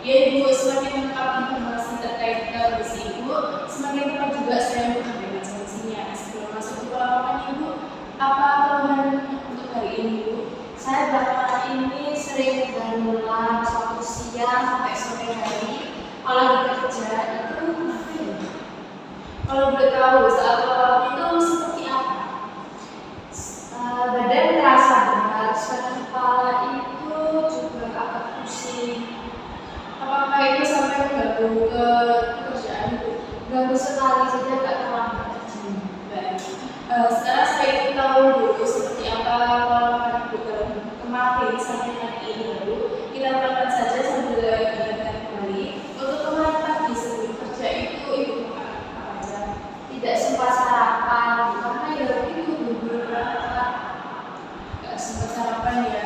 Ya Ibu, semakin lengkap informasi terkait kondisi Ibu, semakin tepat juga saya mengambil solusinya. Sebelum masuk ke lapangan Ibu, apa keluhan untuk hari ini Ibu? Saya belakangan ini sering bermula suatu siang sampai sore hari. Kalau bekerja itu kenapa ya? Kalau boleh tahu saat lelah itu seperti apa? Badan terasa berat, sakit kepala itu juga agak pusing. Apakah itu sampai mengganggu ke pekerjaan Ibu? Ganggu sekali saja gak terlambat kerja. Baik. Sekarang saya ingin tahu dulu seperti apa pengalaman Ibu kemarin sampai hari ini Ibu. Kita lakukan saja sambil diingatkan kembali. Untuk kemarin pagi sebelum kerja itu Ibu apa aja? Tidak sempat sarapan karena ya itu beberapa Gak sempat sarapan ya.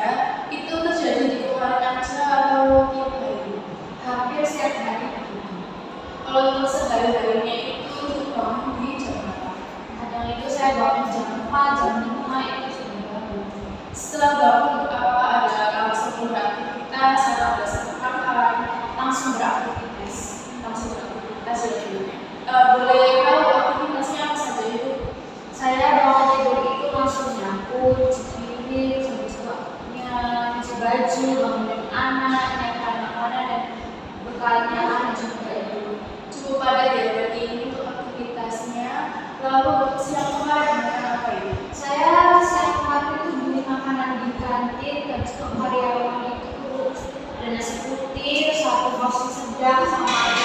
Itu terjadi di kemarin aja atau tiap hari? hampir setiap hari begitu. Kalau untuk sehari-harinya itu bangun di jam berapa? Kadang itu saya bangun jam 4, jam 5 itu sudah bangun. Setelah bangun, apakah ada langsung beraktivitas atau ada sempat makan? Langsung beraktivitas. Ya Ibu. Boleh tahu aktivitasnya apa saja Ibu? Saya bangun tidur itu langsung nyapu, cuci piring, habis itu cuci baju, bangunin anak, nyiapkan makanan dan bekalnya anak juga itu. Cukup padat ya berarti ini untuk aktivitasnya. Lalu untuk siang kemarin makan apa Ibu? Saya siang kemarin itu beli makanan di kantin, habis itu karyawan itu ada nasi putih, satu porsi sedang sama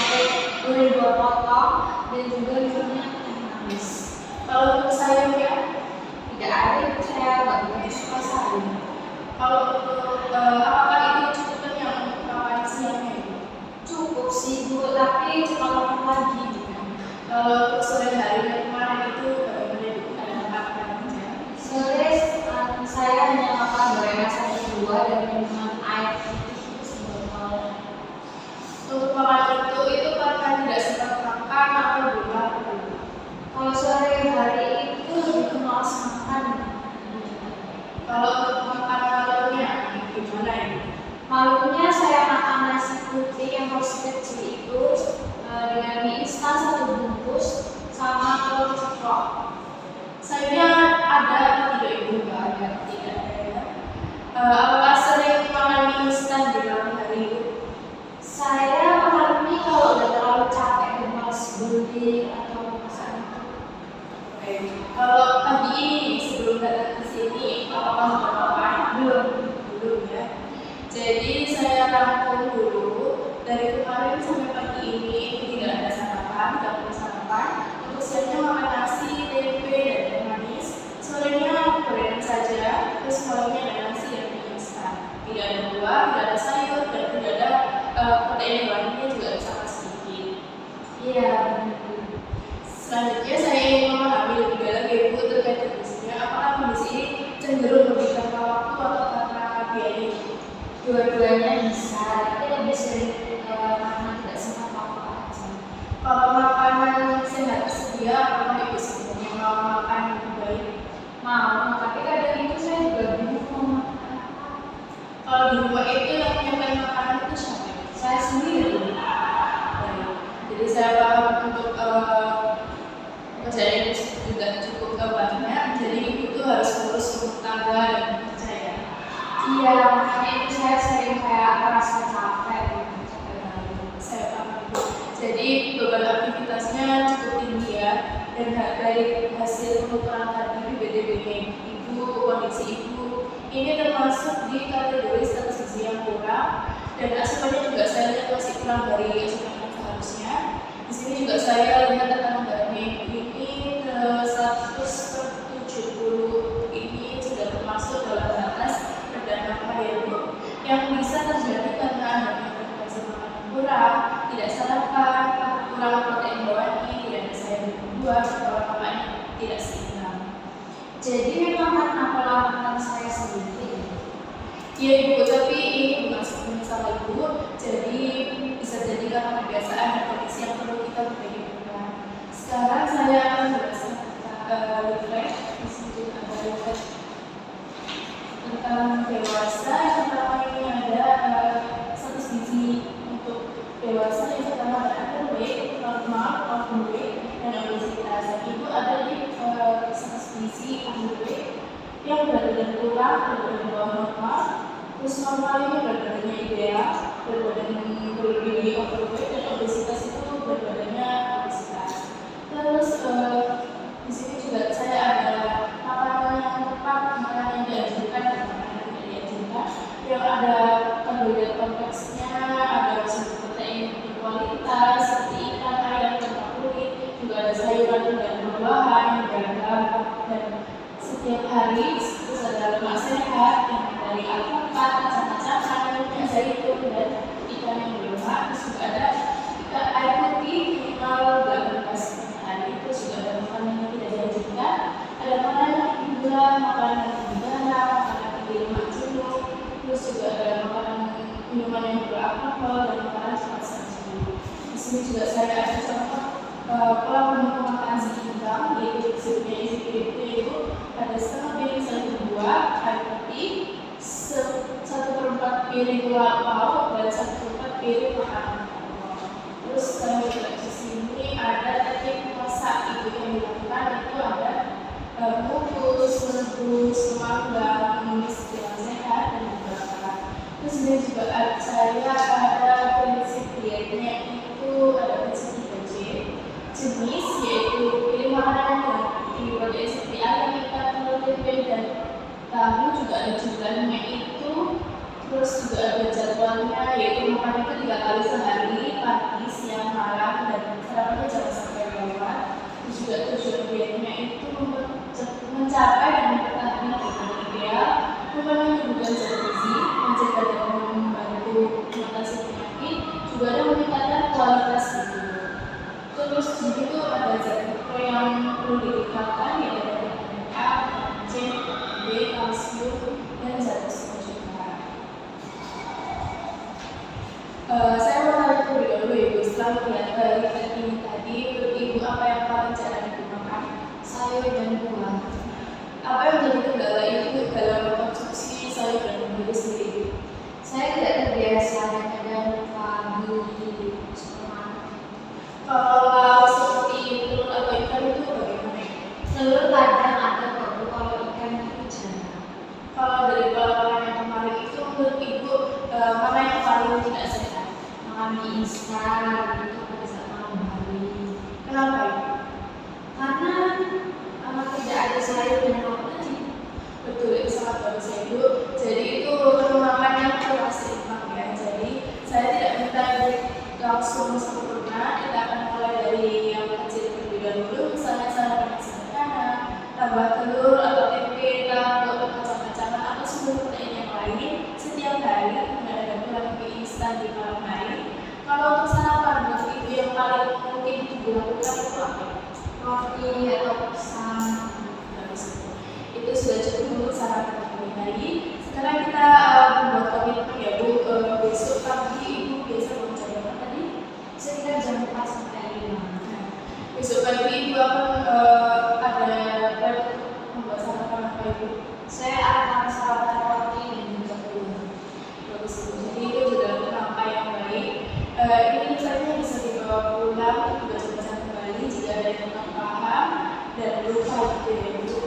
dua potong dan juga minumnya teh manis. Kalau untuk sayurnya, Tidak ada itu saya nggak begitu suka sayur. kalau untuk apakah itu cukup kenyang untuk makan siangnya Ibu? Cukup sih Bu, tapi kalau pagi bukan. Kalau untuk sore hari dan kemarin itu bagaimana Ibu? Ada makan aja? Sore saya hanya makan gorengan 1-2 dan minuman air putih sebotol. Untuk makan itu karena tidak sempat makan atau belum lapar Ibu? Kalau sore hari itu lebih ke malas makan. Kalau untuk makan malamnya gimana Ibu? Malamnya saya makan nasi putih yang porsi kecil itu dengan mie instan 1 bungkus sama telur ceplok. Sayurnya ada atau tidak Ibu? Tidak ada. Tidak ada ya. Apakah sering makan mie instan di malam hari Ibu? Saya makan mie kalau udah terlalu capek dan malas beli atau masak itu. Oke. Kalau pagi ini sebelum datang ke sini, apakah sudah makan? Belum ya. Jadi saya rangkum dulu dari kemarin sampai pagi ini itu tidak ada sarapan, tidak perlu sarapan. Untuk siangnya makan nasi, tempe dan teh manis. Sorenya gorengan saja, terus malamnya ada nasi dan mie instan. Tidak ada buah, tidak ada sayur dan tidak ada protein hewaninya juga sama sedikit. Iya, benar. Selanjutnya saya ingin memahami lebih dalam Ibu terkait kondisinya. Apakah kondisi ini cenderung lebih karena waktu atau karena biaya Ibu? Dua-duanya bisa, tapi lebih sering karena tidak sempat waktu aja. Kalau makanan sehat tersedia, apakah Ibu sebenarnya mau makan yang lebih baik? Mau, tapi kadang itu saya juga bingung mau makan apa. Kalau di rumah itu yang menyiapkan makanan itu siapa? Saya sendiri. Baik. Jadi saya paham untuk pekerjaan Ibu juga cukup banyak. Jadi Ibu itu harus urus rumah tangga dan bekerja ya. Iya, makanya itu saya sering kayak merasa capek gitu, capek banget. Saya paham Ibu. Jadi beban aktivitasnya cukup tinggi ya. Dan dari hasil pengukuran tadi beda-beda Ibu, kondisi Ibu ini termasuk di kategori status gizi yang kurang dan asupannya juga saya lihat masih kurang dari asupan yang seharusnya. Di sini juga saya lihat tekanan darahnya Ibu ini 100/70 ini sudah termasuk dalam batas rendah normal ya Ibu, yang bisa terjadi karena adanya frekuensi makanan kurang, tidak sarapan, kurang protein hewani, tidak ada sayur dan buah, pola makan tidak seimbang. Jadi memang karena pola makan saya sendiri. Iya Ibu, tapi ini bukan sepenuhnya salah Ibu. Jadi bisa jadi karena kebiasaan dan kondisi yang perlu kita perbaiki. Sekarang saya akan menjelaskan tentang refresh. Di sini ada refresh tentang dewasa. Yang pertama ini ada status gizi untuk itu ada di kisah gizi AHB yang berat badan kurang, berat badan bawah normal, terus normal ini berat badannya ideal, berat badan berlebih overweight, dan obesitas itu berat badannya obesitas. Terus di sini juga saya ada makanan yang tepat, makanan yang dianjurkan dan makanan yang tidak dianjurkan, yang ada karbohidrat kompleksnya, ada sumber protein berkualitas seperti ikan, ayam, lemak kulit, juga ada sayuran dan buah-buahan, garam, dan setiap hari terus ada lemak sehat yang dari alpukat, kacang-kacangan, minyak zaitun, dan ikan yang berlemak. Terus juga ada air putih minimal 8 gelas per hari. Terus juga ada makanan yang tidak dianjurkan, ada makanan yang tinggi gula, makanan yang tinggi garam, makanan yang tinggi lemak jenuh, terus juga ada makanan minuman yang beralkohol dan makanan cepat saji. Di sini juga saya ada contoh pola menu makan seimbang, yaitu disebutnya itu ada setengah piring sayur buah, air putih, 1/4 piring lauk dan 1/4 piring makanan pokok. Terus saya juga di sini ada teknik masak itu yang dilakukan itu ada mengukus, merebus, memanggang, menumis dengan sehat dan membakar. Terus ini juga saya ada prinsip dietnya itu ada prinsip 3J jenis, yaitu pilih makanan yang tinggi protein seperti ayam, ikan, telur, tempe, dan tahu, juga ada jumlahnya itu. Terus juga ada jadwalnya, yaitu makan itu 3 kali sehari, pagi, siang, malam, dan sarapannya jangan sampai lewat. Terus juga tujuan dietnya itu mencapai dan mempertahankan badan ideal, memenuhi kebutuhan zat gizi, mencegah dan membantu mengatasi penyakit, juga ada meningkatkan kualitas hidup. Terus di situ ada zat mikro yang perlu ditingkatkan, yaitu vitamin A, vitamin C, B, kalsium, dan zat besi juga. Saya mau tanya terlebih dahulu Ibu, setelah melihat ini tadi, menurut Ibu apa yang paling jarang digunakan? Sayur dan buah. Apa yang menjadi kendala itu dalam konsumsi sayur dan buah itu sendiri? Saya tidak terbiasa dan kadang lupa beli supermarket. Kalau seperti telur atau ikan itu bagaimana? Telur kadang ada kok, Bu, kalau ikan itu jarang. Kalau dari pengalaman yang kemarin itu menurut Ibu mana yang paling tidak sehat? Makan mie instan itu pada saat malam hari. Kenapa Ibu? Karena tidak ada sayur dan lauk tadi. Betul, itu sangat bagus ya Ibu. Jadi itu menu makan yang kurang seimbang ya. Jadi saya tidak minta Ibu langsung sempurna. Kita akan mulai dari yang kecil terlebih dahulu. Misalnya sarapan yang sederhana, tambah telur atau tempe, tahu atau kacang-kacangan atau sumber protein yang lain setiap hari. Kemudian ada pula mie instan di malam hari. Kalau untuk sarapan menurut Ibu yang paling mungkin dilakukan itu apa? Roti atau pisang. Itu sudah cukup untuk sarapan pagi hari. Sekarang kita membuat komitmen ya Bu. Besok pagi Ibu biasa bangun jam berapa tadi? Sekitar jam 4 sampai 5. Besok pagi Ibu akan ada plan untuk membuat sarapan apa Ibu? Saya akan sarapan roti dan juga telur. Bagus Bu. Jadi itu sudah langkah yang baik. Ini saya bisa dibawa pulang, juga bisa kembali jika ada yang kurang paham dan lupa gitu ya Bu.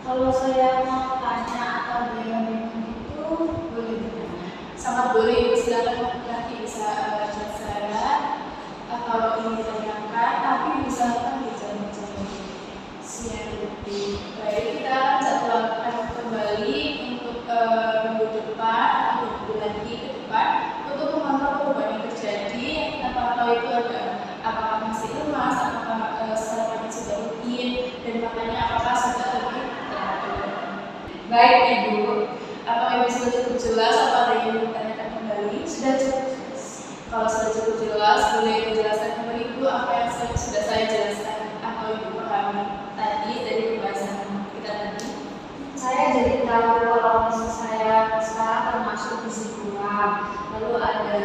Kalau saya mau tanya atau bingung itu boleh bertanya. Sangat boleh Ibu, silakan nanti bisa chat saya atau ini ditanyakan, tapi misalkan di jam-jam siang lebih. Baik, kita akan jadwalkan kembali untuk minggu depan atau minggu lagi ke depan untuk memantau perubahan yang terjadi. Yang kita pantau itu ada apakah masih lemas, apakah sarapannya sudah rutin, dan makanya apakah sudah lebih teratur. Baik Ibu, apakah Ibu sudah cukup jelas atau ada yang ditanyakan kembali? Sudah cukup. Kalau sudah cukup jelas, boleh menjelaskan kembali Ibu apa yang sudah saya jelaskan atau Ibu pahami tadi dari pembahasan kita tadi. Saya jadi tahu kalau saya sekarang termasuk gizi kurang. Lalu ada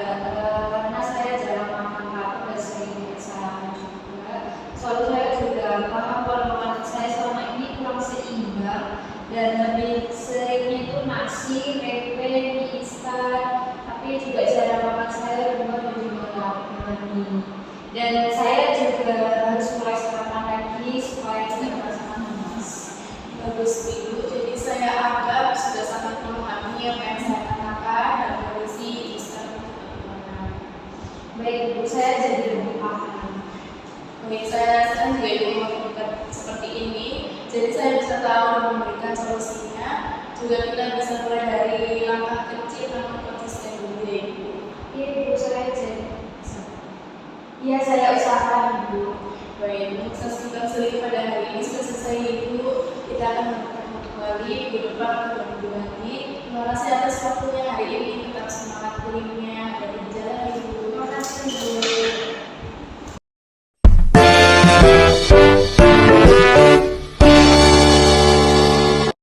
karena saya jarang makan karbo dan sering tidak sarapan juga. Soalnya saya juga paham kalau makanan saya selama ini kurang seimbang dan lebih seringnya itu nasi, tempe, mie instan, tapi juga jarang makan sayur, buah dan juga lauk. Dan saya juga harus mulai sarapan lagi bagus Ibu. Jadi saya anggap sudah sangat memahami apa yang saya katakan dan kondisi itu sekarang bagaimana. Baik Ibu, saya jadi lebih paham. Baik, saya sekarang juga Ibu melakukan seperti ini. Jadi saya bisa tahu dan memberikan solusinya. Juga kita bisa mulai dari langkah kecil, langkah konsisten dulu ya Ibu. Iya Ibu, saya jadi. Iya, saya usahakan Ibu. Baik, untuk sesi konseling pada hari ini sudah selesai Ibu. Kita akan bertemu kembali minggu depan atau minggu lagi. Terima kasih atas waktunya hari ini. Tetap semangat kuliahnya dan berjalan Ibu.